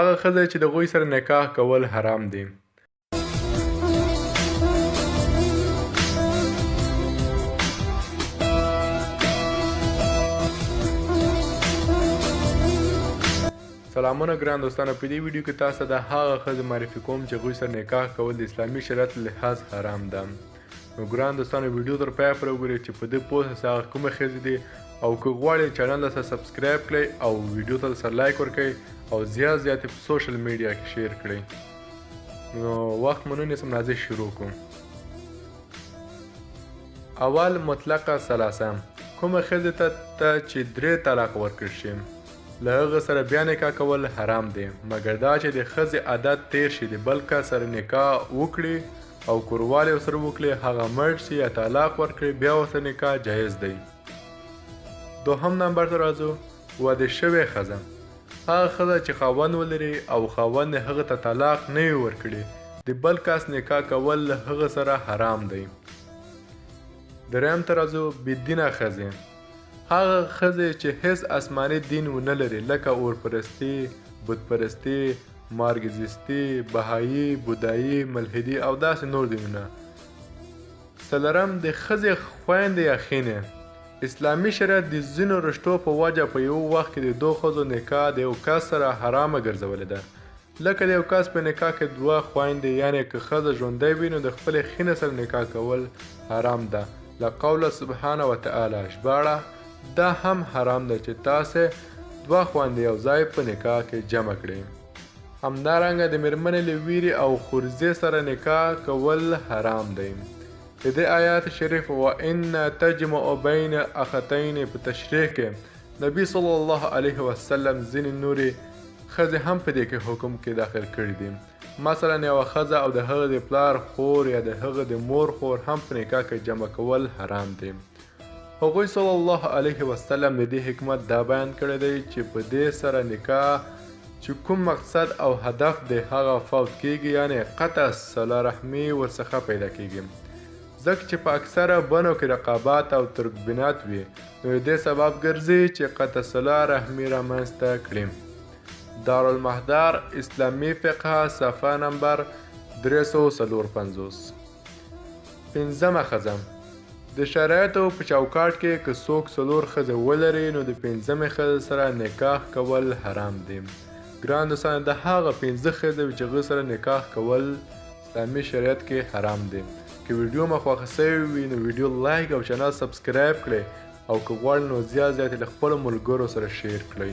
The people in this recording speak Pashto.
هغه ښځه چې د هغوی سره نکاح کول حرام دي. سلامونه ګران دوستانو، په دې ویډیو کې تاسو ته د هغه ښځې معرفي کوم چې هغوی سره نکاح کول د اسلامي شریعت له لحاظ حرام ده. نو ګران دوستانو، ویډیو تر پایه پورې وګورئ چې په دې پوه سئ هغه کومې ښځې دي، او که غواړئ چینل ته سبسکرایب کړئ او ویډیو ته سره لایک ورکړئ او زیات په سوشل میډیا کې شیر کړئ. نو وخت مو نه نیسم، راځئ شروع کوم. اول مطلقه ثلاثه، کومه ښځې ته چې 3 طلاق ورکړل شي له هغه سره بیا نکاح کول حرام دی، مګر دا چې د ښځې عادت تیر شي د بل کس سره نکاح وکړي او کوروالی ورسره وکړي، هغه مړ شي یا طلاق ورکړي، بیا ورسره نکاح جایز دی. دوهم نمبر ته راځو، واده شوې ښځه. هغه ښځه چې خاوند ولري او خاوند هغه ته طلاق نه وي ورکړي، د بل کس نکاح کول له هغه سره حرام دی. دریم ته راځو، بېدینه ښځې. هغه ښځې چې هیڅ آسماني دین ونه لري، لکه اورپرستي، بتپرستي، مارګزیستي، بهایي، بودایي، ملحدي او داسې نور دینونه. څلورم، د ښځې خویندې یا خینې. اسلامي شریعت د ځینو رشتو په وجه په یو وخت کې د 2 ښځو نکاح د یو کس سره حرامه ګرځولې ده. لکه د یو کس په نکاح کې 2 خویندې، یعنې که ښځه ژوندی وي نو د خپلې خینې سره نکاح کول حرام ده. له قوله سبحانه وتعالی ژباړه، دا هم حرام ده چې تاسې 2 خویندې یو ځای په نکاح کې جمع کړئ. همدارنګه د مېرمنې له ویرې او خورزې سره نکاح کول حرام دی. د دې آیات شریف وَإِنَّ تَجْمَعُ بَيْنَ أَخَتَيْنِ په تشریح کې نبی صلی الله علیه وسلم ځینې نورې ښځې هم په دې کې حکم کې داخل کړي دي. مثلا یوه ښځه او د هغه د پلار خور یا د هغه د مور خور هم په نکاح کې جمع کول حرام دی. هغوی صلی الله علیه وسلم د دې حکمت دا بیان کړی دی چې په دې سره نکاح چې کوم مقصد او هدف دی هغه فوت کیږي، یعنی قطع صله رحمي ورڅخه پیدا کیږي. ځکه چې په اکثره بنو کې رقابات او ترکبینات وي، نو د دې سبب ګرځي چې قطع صله رحمي رامنځته کړي. دارالمحدار اسلامي فقه صفحه نمبر 354. پنځمه ښځه. د شرایطو په چوکاټ کې که څوک 4 ښځې ولري نو د 5مې ښځې سره نکاح کول حرام دی. ګران دوستان، د هغه 5 ښځې چې هغوی سره نکاح کول اسلامي شریعت کې حرام دی. که ویډیو مو خوښه سوې وي نو ویډیو لایک او چینل سبسکرایب کړئ، او که غواړئ نو زیات له خپلو ملګرو سره شیر کړئ.